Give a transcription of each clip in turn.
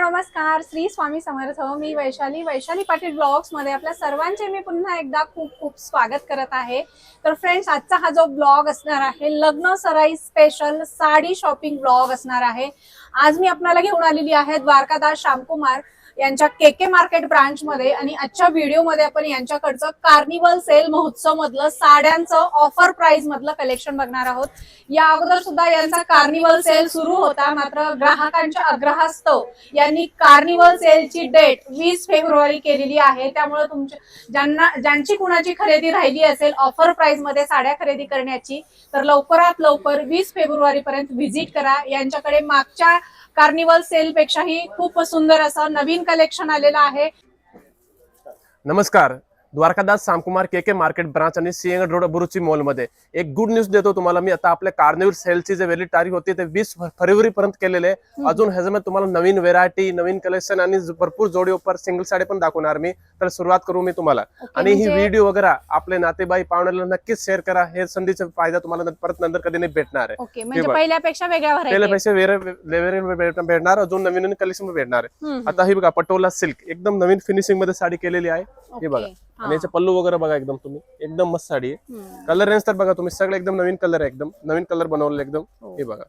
नमस्कार. श्री स्वामी समर्थ. मी वैशाली पाटील ब्लॉग्स मध्ये आपल्या सर्वांचे मी पुन्हा एकदा खूप खूप स्वागत करत आहे. तर फ्रेंड्स, आजचा हा जो ब्लॉग असणार आहे लग्न सराई स्पेशल साडी शॉपिंग ब्लॉग असणार आहे. आज मी आपल्याला घेऊन आलेली आहे द्वारकादास श्यामकुमार यांच्या केके मार्केट ब्रांच मध्ये आणि आजच्या व्हिडिओ मध्ये आपण यांच्याकडचं कार्निवल सेल महोत्सव मधलं साड्यांचं ऑफर प्राइस मधलं कलेक्शन बघणार आहोत. या अगोदर सुद्धा यांचा कार्निवल सेल सुरू होता, मात्र ग्राहकांच्या आग्रहास्तव यांनी कार्निवल सेलची डेट 20 फेब्रुवारी केलेली आहे. त्यामुळे ज्यांची कुणाची खरेदी राहिली असेल ऑफर प्राइस मध्ये साड्या खरेदी करण्याची, तर लवकरात लवकर 20 फेब्रुवारी पर्यंत व्हिजिट करा. यांच्याकडे मागच्या कार्निवल सेल पेक्षाही खूप सुंदर असं नवीन कलेक्शन आलेलं आहे. नमस्कार. Dwarkadas Shyamkumar KK market branch आणि सिंहगड रोड बुरुची मॉल मध्ये एक गुड न्यूज देतो तुम्हाला मी. आता आपल्या कार्निवल सेलची जे व्हॅलिड तारीख होती ते 20 फेब्रुवारी पर्यंत केलेले. अजून ह्याच्यामध्ये तुम्हाला नवीन व्हेरायटी, नवीन कलेक्शन आणि भरपूर जोडी ऑफर सिंगल साडी पण दाखवणार मी. तर सुरुवात करू मी तुम्हाला. आणि ही व्हिडिओ वगैरे आपले नातेबाई पाहुण्याला नक्कीच शेअर करा. हे संधीचा फायदा तुम्हाला परत नंतर कधी नाही भेटणार आहे. म्हणजे पहिल्यापेक्षा भेटणार, अजून नवीन कलेक्शन भेटणार आहे. आता ही बघा पटोला सिल्क एकदम नवीन फिनिशिंग मध्ये साडी केलेली आहे. हे बघा, आणि याचे पल्लू वगैरे बघा, एकदम तुम्ही एकदम मस्त साडी आहे. कलर रेंज तर बघा तुम्ही, सगळे एकदम नवीन कलर आहे, एकदम नवीन कलर बनवले एकदम. हे बघा,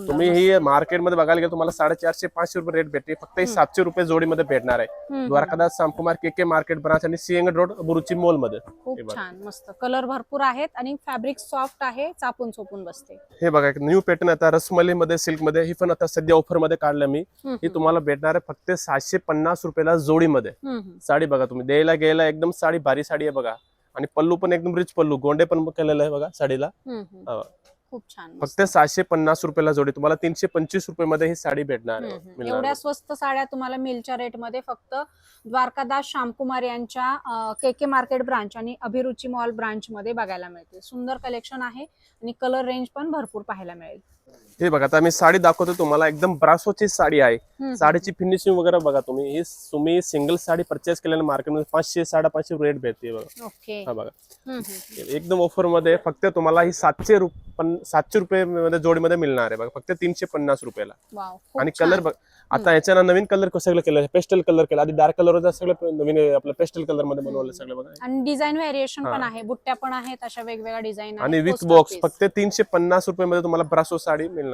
तुम्ही ही मार्केटमध्ये बघायला गेलं तुम्हाला 450-500 रुपये रेट भेटते. फक्त 700 रुपये जोडीमध्ये भेटणार आहे. Dwarkadas Shyamkumar KK market branch आणि सिंहगड रोड बुरुची मॉल मध्ये. खूप छान मस्त कलर भरपूर आहेत आणि फॅब्रिक सॉफ्ट आहे, चापून चोपून बसते. हे बघा, एक न्यू पॅटर्न आता रसमलाई मध्ये, सिल्क मध्ये. ही पण आता सध्या ऑफर मध्ये काढलं मी. ही तुम्हाला भेटणार आहे फक्त 750 रुपयाला जोडीमध्ये. साडी बघा तुम्ही द्यायला गेला, एकदम साडी भारी साडी आहे बघा. आणि पल्लू पण एकदम रिच पल्लू, गोंडे पण केलेलं आहे बघा साडीला. खूप छान. फक्त 750 रुपयाला जोडी. तुम्हाला 325 रुपये मध्ये ही साडी भेटणार आहे. एवढ्या स्वस्त साड्या तुम्हाला मिलच्या रेट मध्ये फक्त द्वारकादास श्यामकुमार यांच्या केके मार्केट ब्रांच आणि अभिरुची मॉल ब्रांच मध्ये बघायला मिळते. सुंदर कलेक्शन आहे आणि कलर रेंज पण भरपूर पाहायला मिळेल. हे बघा, आता मी साडी दाखवतो तुम्हाला. एकदम ब्रासोची साडी आहे. साडीची फिनिशिंग वगैरे बघा तुम्ही. ही तुम्ही सिंगल साडी परचेस केल्याने मार्केटमध्ये 500-550 रेट भेटते बघा. हा बघा, एकदम ऑफर मध्ये फक्त तुम्हाला ही 700 रुपये मध्ये जोडीमध्ये मिळणार आहे बघा. फक्त 350 रुपयाला. आणि कलर बघ, आता याच्यानं नवीन कलर सगळं केलं, पेस्टल कलर केलं. आधी डार्क कलर होता, सगळं नवीन आपलं पेस्टल कलर मध्ये बनवलं सगळं बघा. आणि डिझाईन व्हेरिएशन पण आहे, बुट्ट्या पण आहेत, अशा वेगवेगळ्या डिझाईन. आणि विथ बॉक्स फक्त 350 रुपये मध्ये तुम्हाला ब्रासो साडी मिळणार.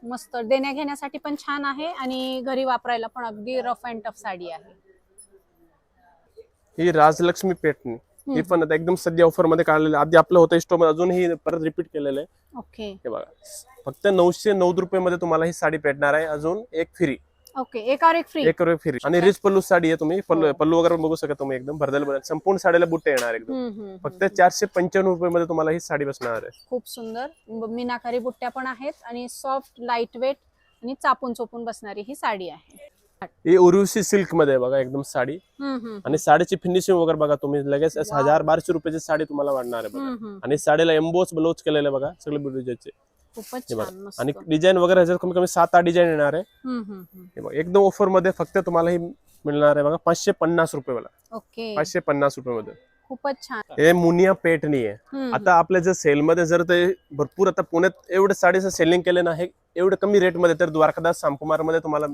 मस्त देण्या घेण्यासाठी पण छान आहे आणि घरी वापरायला पण अगदी रफ अँड टफ साडी आहे. ही राजलक्ष्मी पेटणी, ही पण आता एकदम सध्या ऑफर मध्ये काढलेली. आधी आपलं होतं स्टोर मध्ये, अजून ही परत रिपीट केलेलं आहे. ओके, हे बघा, फक्त 909 रुपये मध्ये तुम्हाला ही साडी भेटणार आहे. अजून एक फ्री. ओके, एकावर एक फ्री. आणि रिच पल्लू साडी आहे. तुम्ही पल्लू वगैरे बघू शकता तुम्ही. एकदम भरलेलं संपूर्ण साडीला बुट्टे येणार एकदम. फक्त 495 रुपये मध्ये तुम्हाला ही साडी बसणार आहे. खूप सुंदर मीनाकारी बुट्ट्या पण आहेत आणि सॉफ्ट लाईट वेट आणि चापून चोपून बसणारी ही साडी आहे. ही उर्वशी सिल्क मध्ये बघा एकदम साडी. आणि साडीची फिनिशिंग वगैरे बघा तुम्ही. लगेच 1000-1200 रुपयाची साडी तुम्हाला वाढणार आहे बघा. आणि साडीला एम्बोस ब्लाउज केलेलं बघा, सगळे ब्लाउजचे. खूपच छान. आणि डिझाईन वगैरे ह्याच्यात कमी कमी 7-8 डिझाइन येणार आहे. एकदम ऑफर मध्ये फक्त तुम्हाला ही मिळणार आहे बघा 550 रुपयाला. ओके, 550 रुपये मध्ये. खूपच छान. हे मुनिया पेटणी आहे. आता आपल्या जर सेल मध्ये जर ते भरपूर आता पुण्यात एवढं साडीचं सेलिंग केलं ना, हे एवढं कमी रेट मध्ये, तर द्वारकादास श्यामकुमार मध्ये तुम्हाला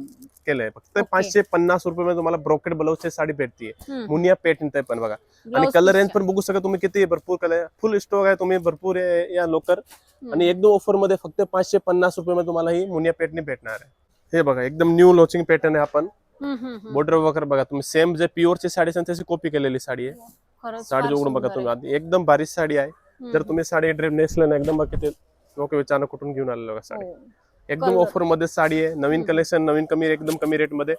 केलंय. फक्त 550 रुपये मध्ये तुम्हाला ब्रोकेड ब्लाउजची साडी भेटते. मुनिया पेटणी ते पण बघा. आणि कलर रेंज पण बघू शकता तुम्ही, किती भरपूर कलर, फुल स्टॉक आहे. तुम्ही भरपूर या लोकर. आणि एकदम ऑफर मध्ये फक्त 550 रुपये मध्ये तुम्हाला ही मुनिया पेटणी भेटणार आहे. हे बघा, एकदम न्यू लॉन्चिंग पॅटर्न आहे. आपण बॉर्डर वगैरे बघा तुम्ही, सेम जे प्युअरची साडी त्याची कॉपी केलेली साडी आहे. साडी उघडून बघा तुम्ही आधी, एकदम भारी साडी आहे. जर तुम्ही साडी ड्रेस नेसलं ना, एकदम बघा ते लोक विचारणं कुठून घेऊन आलेलं साडी. एकदम ऑफर मध्ये साडी आहे. नवीन कलेक्शन, नवीन कमी, एकदम कमी रेट मध्ये.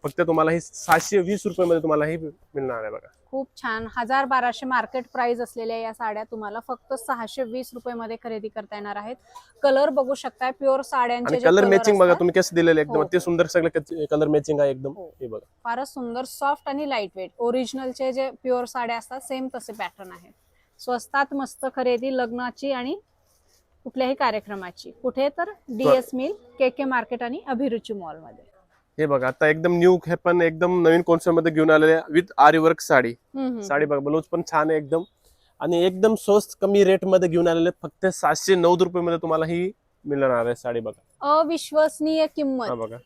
फक्त तुम्हाला ही 720 रुपये मध्ये तुम्हाला ही मिळणार आहे बघा. खूप छान. 1200 मार्केट प्राइस असलेल्या या साड्या तुम्हाला फक्त 620 रुपये मध्ये खरेदी करता येणार आहेत. कलर बघू शकताय, प्युअर साड्यांचे कलर मॅचिंग बघा तुम्ही कसं दिलेलं, एकदम ते सुंदर सगळे कलर मॅचिंग आहे एकदम. हे बघा, फारच सुंदर, सॉफ्ट आणि लाईट वेट. ओरिजिनलचे जे प्युअर साड्या असतात सेम तसे पॅटर्न आहेत. स्वस्तात मस्त खरेदी लग्नाची आणि कुठल्याही कार्यक्रमाची. कुठे तर DS मिल, केके मार्केट आणि अभिरुची मॉल मध्ये. हे बघा, आता एकदम न्यू, हे पण एकदम नवीन कॉन्सेप्ट मध्ये घेऊन आलेले विथ आरी वर्क साडी. साडी बघा, ब्लाउज पण छान आहे एकदम. आणि एकदम स्वस्त कमी रेट मध्ये घेऊन आलेले. फक्त 709 रुपये मध्ये तुम्हाला ही मिळणार आहे साडी बघा. अविश्वसनीय किंमत. बघा,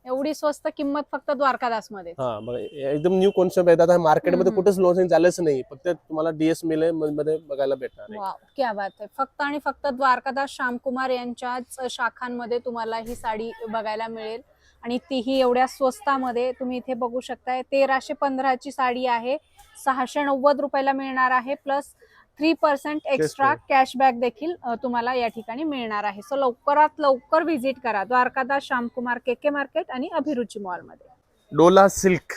एवढी स्वस्त किंमत फक्त द्वारकादास मध्ये. हा बघा एकदम न्यू कॉन्सेप्ट आहे. आता मार्केटमध्ये कुठेच लॉन्चिंग झालंच नाही, फक्त तुम्हाला डीएस मिल मध्ये बघायला भेटणार आहे. वाव, क्या बात आहे. फक्त आणि फक्त द्वारकादास श्यामकुमार यांच्याच शाखांमध्ये तुम्हाला ही साडी बघायला मिळेल आणि तीही एवढ्या स्वस्तामध्ये. तुम्ही इथे बघू शकताय 1315 ची साडी आहे, 690 रुपयाला मिळणार आहे, प्लस 3% एक्स्ट्रा कॅशबॅक देखील तुम्हाला या ठिकाणी मिळणार आहे. सो लवकरात लवकर व्हिजिट करा द्वारकादास श्यामकुमार केके मार्केट आणि अभिरुची मॉल मध्ये. डोला सिल्क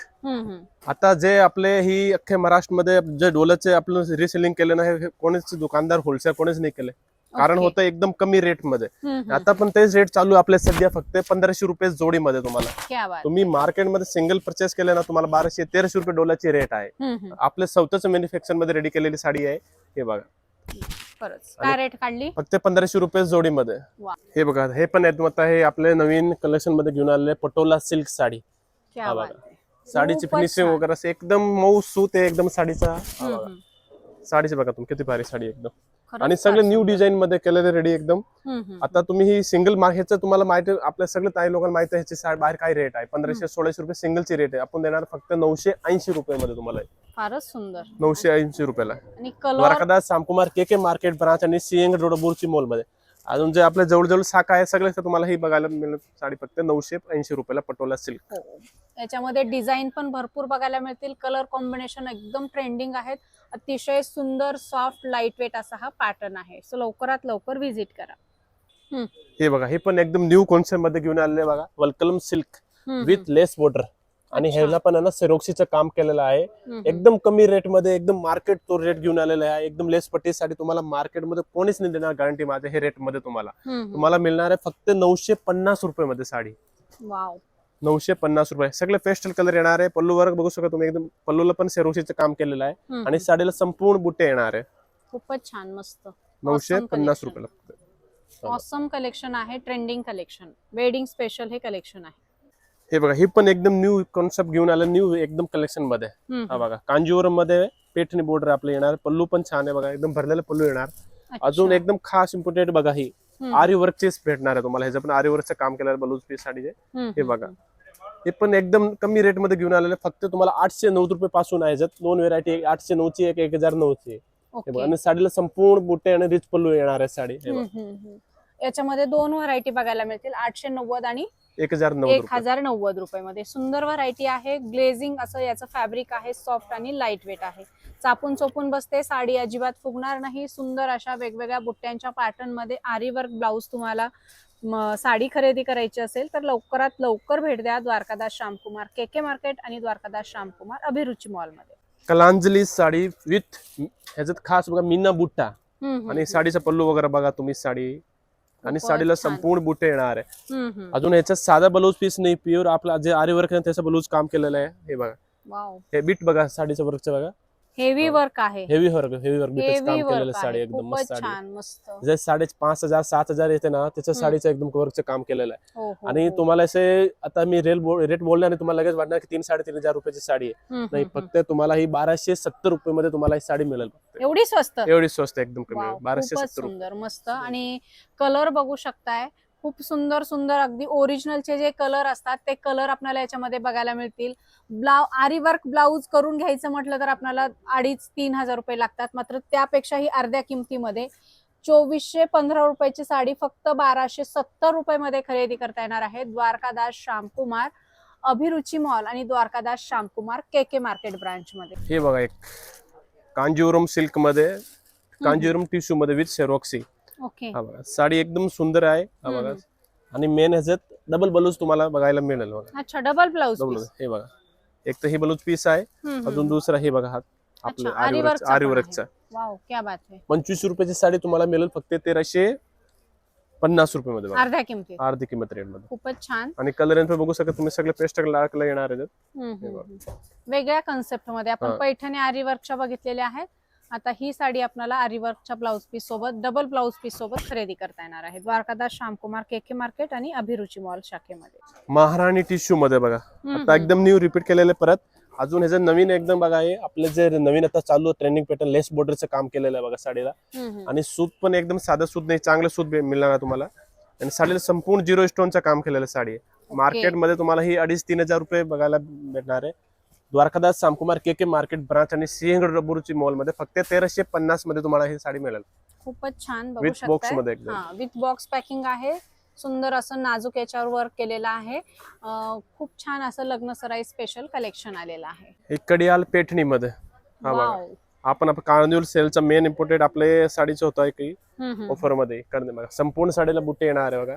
आता जे आपले ही अख्खे महाराष्ट्रामध्ये जे डोलाचे आपलं रिसेलिंग केलं ना, हे कोणीच दुकानदार होलसेल कोणीच नाही केले, कारण होतं एकदम कमी रेट मध्ये. आता पण तेच रेट चालू आपले सध्या, फक्त 1500 रुपये जोडीमध्ये तुम्हाला. तुम्ही मार्केटमध्ये सिंगल परचेस केले ना, तुम्हाला 1200-1300 रुपये डोलाची रेट आहे. आपले स्वतःच मॅन्युफॅक्चर मध्ये रेडी केलेली साडी आहे. हे बघा काय रेट काढली, फक्त 1500 रुपये जोडीमध्ये. हे बघा हे पण आहे आता, हे आपले नवीन कलेक्शन मध्ये घेऊन आलेले पटोला सिल्क साडी. साडीची फिनिशिंग वगैरे असं एकदम मऊ सूत आहे एकदम साडीचा. साडीचे बघा तुम्ही किती भारी साडी एकदम, आणि सगळे न्यू डिझाईन मध्ये केलेले रेडी एकदम. आता तुम्ही ही सिंगल मार्केटचं तुम्हाला माहिती, आपल्या सगळं काही लोकांना माहिती आहे ह्याची बाहेर काय रेट आहे. 1500-1600 रुपये सिंगलची रेट आहे. आपण देणार फक्त 980 रुपये मध्ये तुम्हाला. फारच सुंदर 980 रुपयाला. आणि colour Dwarkadas Shyamkumar KK market branch आणि सिंहगड रोड बोरची मॉल मध्ये. अजून जे आपल्या जवळ शाखा आहे सगळे तुम्हाला ही बघायला मिळेल साडी फक्त 980 रुपयाला पटोला सिल्क. याच्यामध्ये डिझाईन पण भरपूर बघायला मिळतील, कलर कॉम्बिनेशन एकदम ट्रेंडिंग आहेत. अतिशय सुंदर सॉफ्ट लाईट वेट असा हा पॅटर्न आहे. सो लवकरात लवकर व्हिजिट करा. हे बघा हे पण एकदम न्यू कॉन्सेप्ट मध्ये घेऊन आलेले बघा, वल्कलम सिल्क विथ लेस बॉर्डर, आणि ह्याला पण आहे ना सेरोक्सीचं काम केलेलं आहे. एकदम कमी रेट मध्ये, एकदम मार्केट तो रेट घेऊन आलेला आहे. एकदम लेस पट्टीसाठी तुम्हाला मार्केटमध्ये कोणीच नाही देणार गॅरंटी माझ्या हे रेट मध्ये. तुम्हाला मिळणार आहे फक्त 950 रुपये मध्ये साडी. वाव, 950 रुपये. सगळे पेस्टल कलर येणार आहे. पल्लू वर्क बघू शकता तुम्ही, एकदम पल्लूला पण सेरोक्सीचं काम केलेलं आहे, आणि साडीला संपूर्ण बुट्टे येणार आहे. खूपच छान, मस्त. 950 रुपयाला. ऑसम कलेक्शन आहे, ट्रेंडिंग कलेक्शन, वेडिंग स्पेशल हे कलेक्शन आहे. हे बघा हे पण एकदम न्यू कॉन्सेप्ट घेऊन आलं, न्यू एकदम कलेक्शन मध्ये. हा बघा कांजीवरम मध्ये पेठणी बॉर्डर आपलं येणार. पल्लू पण छान आहे बघा, एकदम भरलेलं पल्लू येणार. अजून एकदम खास इम्पॉर्टंट बघा, ही आरी वर्कचेच भेटणार आहे तुम्हाला. ह्याचं पण आरी वर्कचं काम केलं ब्लाऊज पीस साडीचे. हे बघा हे पण एकदम कमी रेट मध्ये घेऊन आलेले, फक्त तुम्हाला 809 रुपये पासून आहे. दोन व्हेरायटी, 809 ची एक 1009 ची. आणि साडीला संपूर्ण बुट्टे आणि रिच पल्लू येणार आहे साडी. याच्यामध्ये दोन व्हरायटी बघायला मिळतील, 890 आणि 1090 रुपये मध्ये. सुंदर व्हरायटी आहे. ग्लेझिंग असं याचं फॅब्रिक आहे, सॉफ्ट आणि लाईट वेट आहे. चापून चोपून बसते, साडी अजिबात फुगणार नाही. सुंदर अशा वेगवेगळ्या बुट्ट्यांच्या पॅटर्न मध्ये आरी वर्क ब्लाऊज. तुम्हाला साडी खरेदी करायची असेल तर लवकरात लवकर भेट द्या द्वारकादास श्यामकुमार केके मार्केट आणि द्वारकादास श्यामकुमार अभिरुची मॉल मध्ये. कलांजली साडी विथ ह्याच्यात खास बघा मीना बुट्टा, आणि साडीचा पल्लू वगैरे बघा तुम्ही साडी, आणि साडीला संपूर्ण बुट्टे येणार आहे. अजून ह्याच्यात साधा ब्लाऊज पीस नाही, प्युअर आपला जे आरी वर्क आहे त्याचं ब्लाऊज काम केलेलं आहे. हे बघा हे बीट बघा साडीचं वर्कचं बघा, हेवी वर्क आहे. हेवी वर्क बीटच काम केलेलं साडी एकदम मस्त साडी. जे 5,500-7,000 येते ना, त्याच्या साडीचं एकदम वर्कचं काम केलेलं आहे. आणि तुम्हाला असे आता मी रेट बोलल्याने तुम्हाला लगेच वाटणार की 3,000-3,500 रुपयाची साडी आहे. नाही, फक्त तुम्हाला ही 1270 रुपये मध्ये तुम्हाला ही साडी मिळेल. एवढी स्वस्त, एवढी स्वस्त एकदम कमी, 1270 रुपये. सुंदर मस्त. आणि कलर बघू शकताय, खूप सुंदर सुंदर अगदी ओरिजिनलचे जे कलर असतात ते कलर आपल्याला याच्यामध्ये बघायला मिळतील. आरी वर्क ब्लाऊज करून घ्यायचं म्हटलं तर आपल्याला 2,500-3,000 रुपये लागतात. मात्र त्यापेक्षाही अर्ध्या किमतीमध्ये 2,415 रुपयाची साडी फक्त 1,270 रुपये मध्ये खरेदी करता येणार आहे. द्वारकादास श्यामकुमार अभिरुची मॉल आणि Dwarkadas Shyamkumar KK market branch मध्ये. हे बघा एक कांजीवरम सिल्क मध्ये, कांजीवरम टिश्यू मध्ये विथ सेरोक्सी. हा बघा साडी एकदम सुंदर आहे. हा बघा, आणि मेन ह्याच्यात डबल ब्लाऊज तुम्हाला बघायला मिळेल बघा. अच्छा, डबल ब्लाऊज. हे बघा एक तर हे ब्लाऊज पीस आहे, अजून दुसरा हे बघा आपलं आरी वर्कचा. वाव, क्या बात आहे. 25 रुपयाची साडी तुम्हाला मिळेल फक्त 1,350 रुपये मध्ये, अर्ध्या किमतीत, अर्धी किंमत रेट मध्ये. खूपच छान. आणि कलर बघू शकता तुम्ही, सगळे पेस्टल कलर येणार आहेत. वेगळ्या कन्सेप्ट मध्ये आपण पैठणी आरी वर्कच्या बघितलेल्या आहेत. आता ही साडी आपल्याला आरी वर्कच्या ब्लाऊज पीस सोबत, डबल ब्लाऊज पीस सोबत खरेदी करता येणार आहे द्वारकादास श्यामकुमार केके मार्केट आणि अभिरुची मॉल शाखेमध्ये. महाराणी टिश्यू मध्ये बघा, आता एकदम न्यू रिपीट केलेले परत. अजून ह्याचं नवीन एकदम बघा, हे आपलं जे नवीन आता चालू ट्रेंडिंग पॅटर्न लेस बॉर्डरचं काम केलेलं आहे बघा साडीला. आणि सूत पण एकदम साधं सूत नाही, चांगलं सूत मिळणार तुम्हाला. आणि साडीला संपूर्ण 0 स्टोनचं काम केलेलं साडी आहे. मार्केटमध्ये तुम्हाला ही 2,500-3,000 रुपये बघायला भेटणार आहे. द्वारकादास सामकुमार के मार्केट ब्रांच आणि सिंहगड रबुरुची मॉल मध्ये फक्त 1350 मध्ये तुम्हाला ही साडी मिळेल. खूपच छान बघू विथ बॉक्स मध्ये एकदम. शकता. विथ बॉक्स पॅकिंग आहे. सुंदर असं नाजूक याच्यावर वर्क केलेलं आहे. खूप छान असं लग्न सराई स्पेशल कलेक्शन आलेलं आहे. हे कडियाल पेठणी मध्ये. हा बघा, वाव. आपण कार्निवल सेलचा मेन इम्पोर्टेड आपले साडीचं होतं काही ऑफर मध्ये करणे बघा. संपूर्ण साडीला बुट्टे येणार आहे बघा.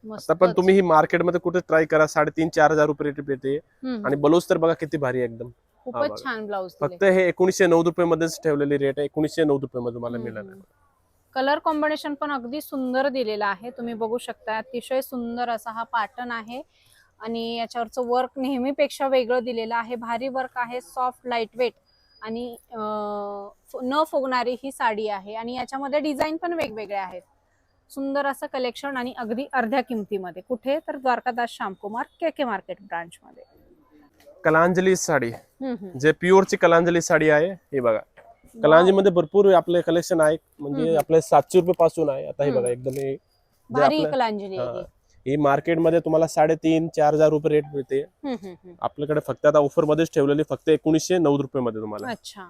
आता पण तुम्ही ही मार्केटमध्ये कुठे ट्राय करा, 3,500-4,000 रुपये रेट भेटते. आणि ब्लाऊज तर बघा किती भारी आहे एकदम. खूपच छान ब्लाऊज. फक्त हे 1909 रुपये मध्येच ठेवलेली रेट आहे. 1909 रुपये मध्ये तुम्हाला मिळणार. कलर कॉम्बिनेशन पण अगदी सुंदर दिलेलं आहे. तुम्ही बघू शकता अतिशय सुंदर असा हा पॅटर्न आहे आणि याच्यावरचं वर्क नेहमीपेक्षा वेगळं दिलेलं आहे. भारी वर्क आहे. सॉफ्ट लाईट वेट आणि न फुगणारी ही साडी आहे आणि याच्यामध्ये डिझाईन पण वेगवेगळे आहेत. सुंदर असं कलेक्शन आणि अगदी अर्ध्या किमतीमध्ये. कुठे तर द्वारकादास श्यामकुमार के मार्केट ब्रांच मध्ये. कलांजली साडी, जे प्युअरची कलांजली साडी आहे. हे बघा, कलांजली मध्ये भरपूर आपले कलेक्शन आहे. म्हणजे आपले 700 रुपये पासून आहे. आता हे बघा एकदम हे भारी कलांजली आहे. ही मार्केटमध्ये तुम्हाला 3,500-4,000 रुपये रेट मिळते. आपल्याकडे फक्त आता ऑफर मध्येच ठेवलेली फक्त 1909 रुपये मध्ये तुम्हाला. अच्छा,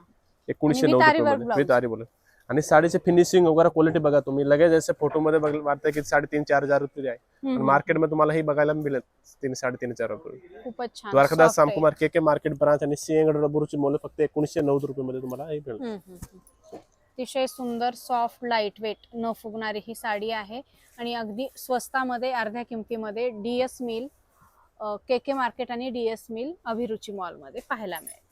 1909 रुपये मध्ये विथ आरी बोल. आणि साडीचे फिनिशिंग वगैरे क्वालिटी बघा तुम्ही. लगेच जसे फोटो मध्ये वाटतं की 3,500-4,000 रुपये आहे. पण मार्केटमध्ये तुम्हाला ही बघायला मिळेल 3,000-3,500 रुपये. खूपच छान. द्वारकादास सामकुमार के मार्केट ब्रांच आणि सिंहगड रबुरुची मॉल फक्त 1909 रुपये मध्ये तुम्हाला ही मिळेल. अतिशय सुंदर सॉफ्ट लाईट वेट न फुगणारी ही साडी आहे आणि अगदी स्वस्तामध्ये अर्ध्या किमतीमध्ये डीएस मिल, के मार्केट आणि डीएस मिल अभिरुची मॉल मध्ये पाहायला मिळेल.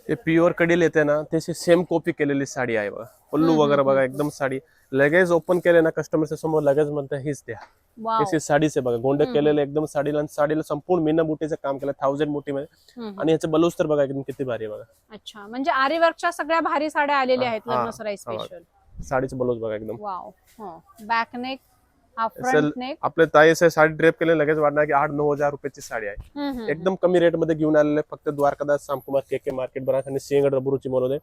हे प्युअर कडेल येते ना, त्याची सेम कॉपी केलेली साडी आहे बघा. पल्लू वगैरे बघा एकदम साडी लगेच ओपन केले ना कस्टमरच्या समोर लगेच म्हणते हीच द्या. त्याची साडीचे बघा गोंडे केलेले एकदम साडीला. साडीला संपूर्ण मीना बुटीचं काम केलं 1000 बुटी मध्ये. आणि याचे ब्लाऊज तर बघा एकदम किती भारी आहे बघा. अच्छा, म्हणजे आरी वर्कच्या सगळ्या भारी साड्या आलेल्या आहेत लग्न सराई स्पेशल. साडीचे ब्लाऊज बघा एकदम. Wow. Back neck, front neck. आपले ताई साडी ड्रेप केले लगेच वाटणार की 8-9 हजार रुपयाची साडी आहे. एकदम कमी रेट मध्ये घेऊन आलेले फक्त द्वारकादास सामकुमार के मार्केट ब्रांच आणि सिंहगड रबुरुची मॉल मध्ये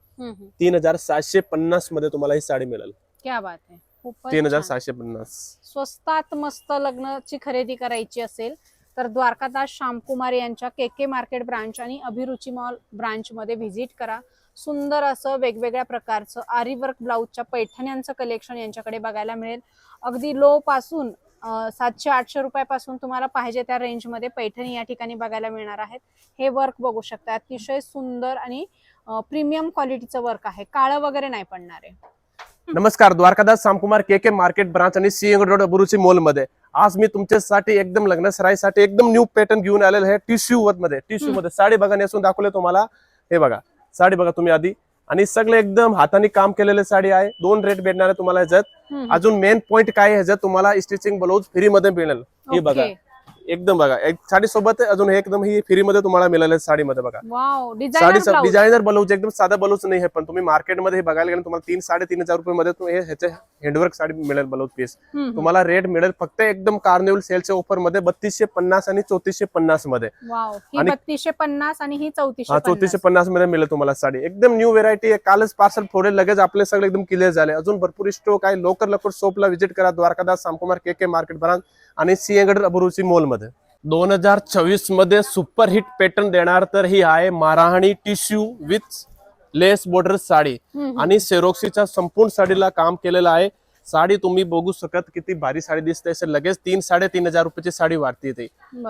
3,750 मध्ये तुम्हाला ही साडी मिळेल. क्या बात आहे. 3,750. स्वस्तात मस्त लग्नाची खरेदी करायची असेल तर द्वारकादास श्यामकुमार यांच्या के मार्केट ब्रांच आणि अभिरुची मॉल ब्रांच मध्ये व्हिजिट करा. सुंदर असं वेगवेगळ्या प्रकारचं आरी वर्क ब्लाऊजच्या पैठण्यांचं कलेक्शन यांच्याकडे बघायला मिळेल. अगदी लो पासून 700-800 रुपयापासून तुम्हाला पाहिजे त्या रेंज मध्ये पैठणी या ठिकाणी बघायला मिळणार आहेत. हे वर्क बघू शकता अतिशय सुंदर आणि प्रीमियम क्वालिटीचं वर्क आहे. काळं वगैरे नाही पडणार आहे. नमस्कार, द्वारकादास सामकुमार के मार्केट ब्रांच आणि सिंहगड रबुरुची मॉल मध्ये आज मी तुमच्यासाठी एकदम लग्न सराईसाठी एकदम न्यू पॅटर्न घेऊन आलेलं आहे. टिश्यू मध्ये साडी बघा नेसून दाखवले तुम्हाला. हे बघा साडी बघा तुम्ही आधी. आणि सगळे एकदम हाताने काम केलेले साडी आहे. 2 रेट भेटणार आहे तुम्हाला ह्याच्यात. अजून मेन पॉइंट काय आहे ह्याच्यात तुम्हाला स्टिचिंग ब्लाऊज फ्री मध्ये मिळेल. हे बघा एकदम बघा एक साडी सोबत अजून हे एकदम ही फ्री मध्ये तुम्हाला मिळाले साडीमध्ये बघा. साडीचा डिझायनर ब्लाऊज एकदम साधा ब्लाऊज नाही आहे. पण तुम्ही मार्केटमध्ये हे बघायला गेलं तुम्हाला 3,000-3,500 रुपये मध्ये ह्याचे हँडवर्क साडी मिळेल. ब्लाऊज पीस तुम्हाला रेट मिळेल फक्त एकदम कार्निवल सेलच्या ऑफर मध्ये 3,250 आणि 3,450 मध्ये. आणि 3,250 आणि ही 3,450 मध्ये मिळेल तुम्हाला साडी. एकदम न्यू व्हेरायटी आहे. कालच पार्सल फोडे लगेच आपले सगळे एकदम क्लिअर झाले. अजून भरपूर स्टॉक आहे. लवकर शॉपला व्हिजिट करा. द्वारकादास सामकुमार के मार्केट ब्रांच आणि सिंहगड रबुरुची मॉल मध्ये. 2024 मध्ये सुपर हिट पॅटर्न देणार तर ही आहे मारहाणी tissue with lace border sari आणि सेरोक्सीच्या संपूर्ण साडीला काम केलेलं आहे. साडी तुम्ही बघू शकत किती भारी साडी दिसते. लगेच 3,000-3,500 रुपयाची साडी वाढते ती.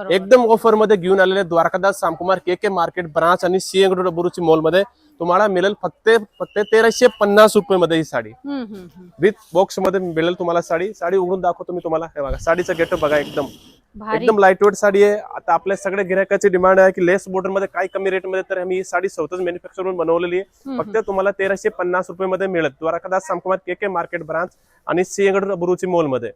एकदम ऑफर मध्ये घेऊन आलेले द्वारकादास सामकुमार के मार्केट ब्रांच आणि सिंहगड रबुरुची मॉल मध्ये तुम्हाला मिळेल फक्त 1,350 रुपये मध्ये ही साडी विथ बॉक्स मध्ये मिळेल तुम्हाला. साडी उघडून दाखवतो मी तुम्हाला. हे बघा साडीचा गेटअप बघा एकदम लाईट वेट साडी आहे. आता आपल्या सगळ्या गिरायकाची डिमांड आहे की लेस बॉर्डर मध्ये काही कमी रेट मध्ये, तर आम्ही ही साडी स्वतःच मॅन्युफॅक्चर करून बनवलेली आहे. फक्त तुम्हाला 1,350 रुपये मध्ये मिळेल द्वारकादास सामकुमार के मार्केट ब्रांच आणि सिंहगड रबुरुची मॉल मध्ये.